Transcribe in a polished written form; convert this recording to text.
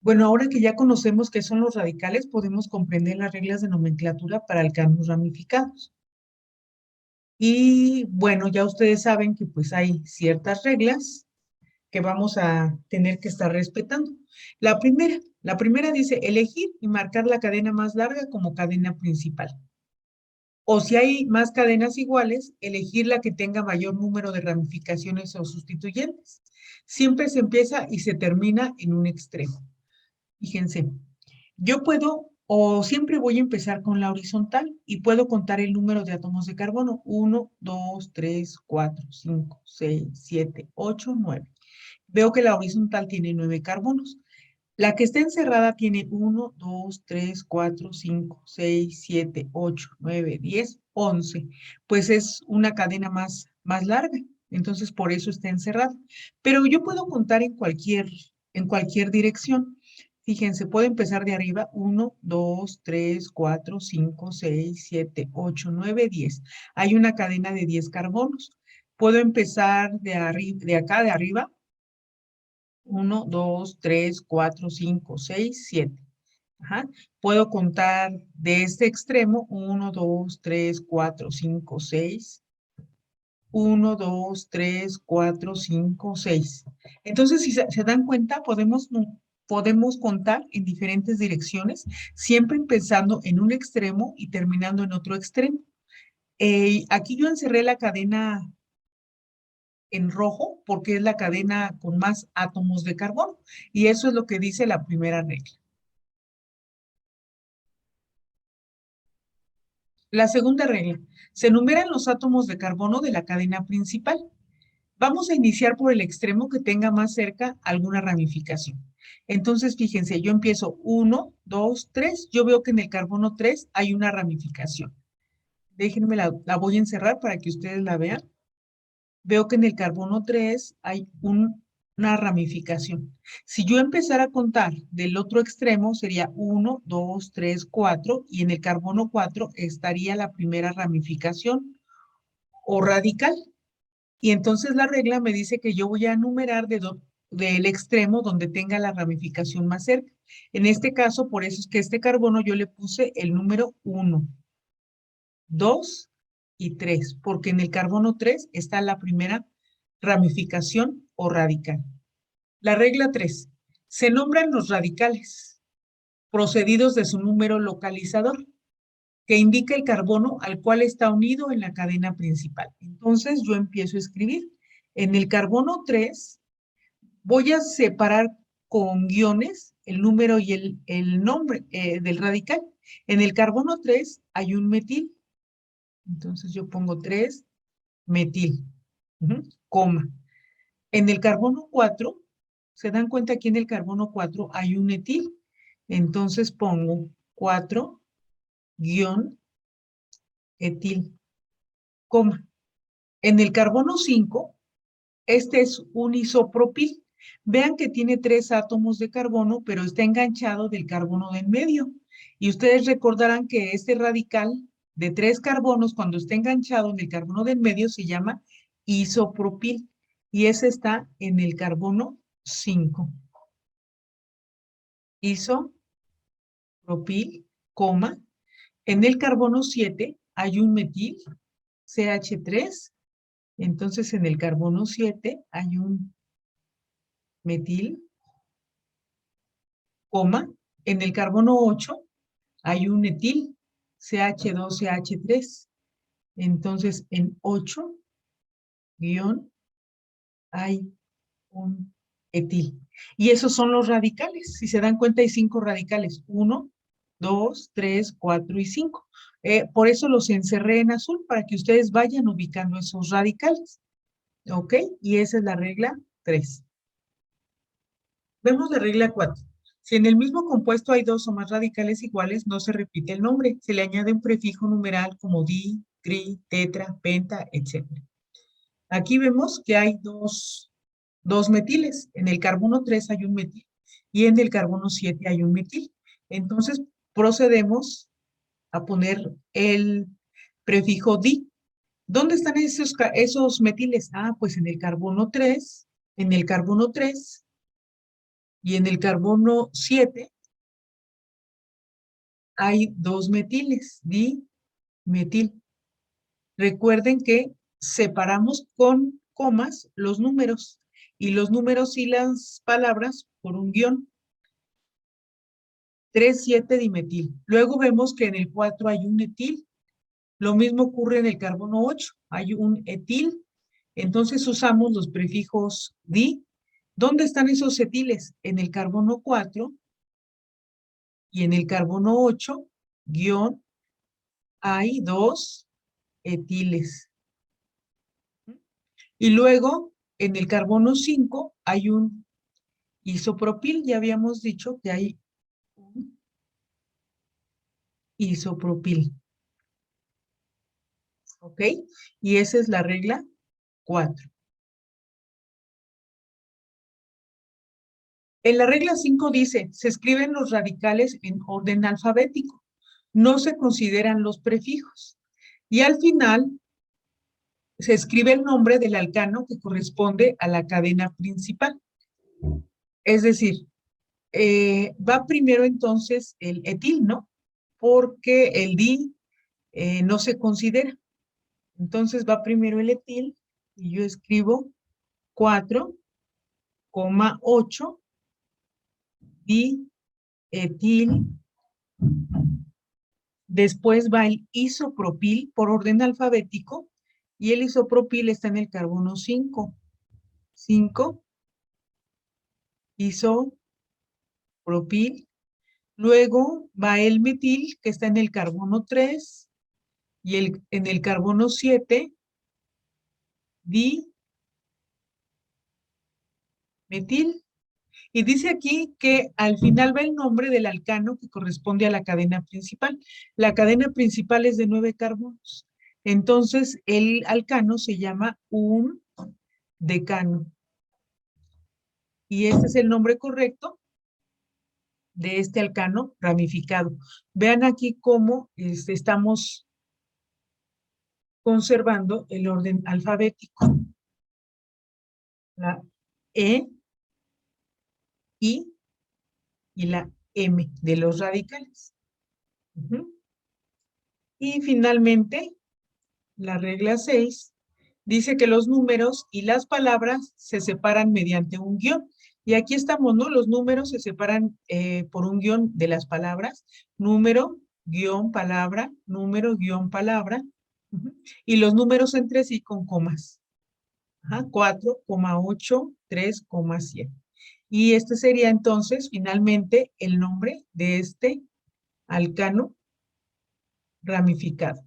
Bueno, ahora que ya conocemos qué son los radicales, podemos comprender las reglas de nomenclatura para alcanos ramificados. Y bueno, ya ustedes saben que pues hay ciertas reglas que vamos a tener que estar respetando. La primera dice elegir y marcar la cadena más larga como cadena principal. O si hay más cadenas iguales, elegir la que tenga mayor número de ramificaciones o sustituyentes. Siempre se empieza y se termina en un extremo. Fíjense, yo puedo o siempre voy a empezar con la horizontal y puedo contar el número de átomos de carbono. 1, 2, 3, 4, 5, 6, 7, 8, 9. Veo que la horizontal tiene 9 carbonos. La que está encerrada tiene 1, 2, 3, 4, 5, 6, 7, 8, 9, 10, 11. Pues es una cadena más larga. Entonces, por eso está encerrada. Pero yo puedo contar en cualquier dirección. Fíjense, puedo empezar de arriba. 1, 2, 3, 4, 5, 6, 7, 8, 9, 10. Hay una cadena de 10 carbonos. Puedo empezar de acá, de arriba. 1, 2, 3, 4, 5, 6, 7. Ajá. Puedo contar de este extremo. 1, 2, 3, 4, 5, 6. 1, 2, 3, 4, 5, 6. Entonces, si se dan cuenta, podemos contar en diferentes direcciones, siempre empezando en un extremo y terminando en otro extremo. Aquí yo encerré la cadena en rojo porque es la cadena con más átomos de carbono. Y eso es lo que dice la primera regla. La segunda regla, se enumeran los átomos de carbono de la cadena principal. Vamos a iniciar por el extremo que tenga más cerca alguna ramificación. Entonces, fíjense, yo empiezo 1, 2, 3. Yo veo que en el carbono 3 hay una ramificación. Déjenme la voy a encerrar para que ustedes la vean. Veo que en el carbono 3 hay una ramificación. Si yo empezara a contar del otro extremo, sería 1, 2, 3, 4, y en el carbono 4 estaría la primera ramificación o radical. Y entonces la regla me dice que yo voy a numerar del extremo donde tenga la ramificación más cerca. En este caso, por eso es que este carbono yo le puse el número 1, 2 y 3, porque en el carbono 3 está la primera ramificación o radical. La regla 3. Se nombran los radicales, procedidos de su número localizador, que indica el carbono al cual está unido en la cadena principal. Entonces yo empiezo a escribir. En el carbono 3 voy a separar con guiones el número y el nombre del radical. En el carbono 3 hay un metil. Entonces yo pongo 3 metil, coma. En el carbono 4, ¿se dan cuenta que en el carbono 4 hay un etil? Entonces pongo 4 guión etil, coma. En el carbono 5, este es un isopropil. Vean que tiene 3 átomos de carbono, pero está enganchado del carbono de en medio. Y ustedes recordarán que este radical de 3 carbonos, cuando está enganchado en el carbono de en medio, se llama isopropil. Y ese está en el carbono 5. Isopropil, coma. En el carbono 7 hay un metil, CH3. Entonces en el carbono 7 hay un metil, coma. En el carbono 8 hay un etil, CH2CH3. Entonces en 8 guión hay un etil. Y esos son los radicales. Si se dan cuenta, hay 5 radicales. 1, 2, 3, 4 y 5. Por eso los encerré en azul, para que ustedes vayan ubicando esos radicales. ¿Ok? Y esa es la regla 3. Vemos la regla 4. Si en el mismo compuesto hay 2 o más radicales iguales, no se repite el nombre. Se le añade un prefijo numeral como di, tri, tetra, penta, etc. Aquí vemos que hay dos metiles. En el carbono 3 hay un metil y en el carbono 7 hay un metil. Entonces procedemos a poner el prefijo di. ¿Dónde están esos metiles? Ah, pues en el carbono 3, Y en el carbono 7 hay 2 metiles, dimetil. Recuerden que separamos con comas los números y los números y las palabras por un guión. 3,7-dimetil. Luego vemos que en el 4 hay un etil. Lo mismo ocurre en el carbono 8. Hay un etil. Entonces usamos los prefijos di. ¿Dónde están esos etiles? En el carbono 4 y en el carbono 8, guión, hay 2 etiles. Y luego, en el carbono 5 hay un isopropil. Ya habíamos dicho que hay un isopropil. ¿Ok? Y esa es la regla 4. En la regla 5 dice, se escriben los radicales en orden alfabético. No se consideran los prefijos. Y al final se escribe el nombre del alcano que corresponde a la cadena principal. Es decir, va primero entonces el etil, ¿no? Porque el di no se considera. Entonces va primero el etil y yo escribo 4,8 dietil. Después va el isopropil por orden alfabético y el isopropil está en el carbono 5. 5 isopropil. Luego va el metil que está en el carbono 3 y en el carbono 7 dimetil. Y dice aquí que al final va el nombre del alcano que corresponde a la cadena principal. La cadena principal es de 9 carbonos. Entonces, el alcano se llama un decano. Y este es el nombre correcto de este alcano ramificado. Vean aquí cómo estamos conservando el orden alfabético. La E, I y la M de los radicales. Y finalmente, la regla 6 dice que los números y las palabras se separan mediante un guión. Y aquí estamos, ¿no? Los números se separan por un guión de las palabras. Número, guión, palabra, número, guión, palabra. Y los números entre sí con comas. 4,8, 3,7. Y este sería entonces finalmente el nombre de este alcano ramificado.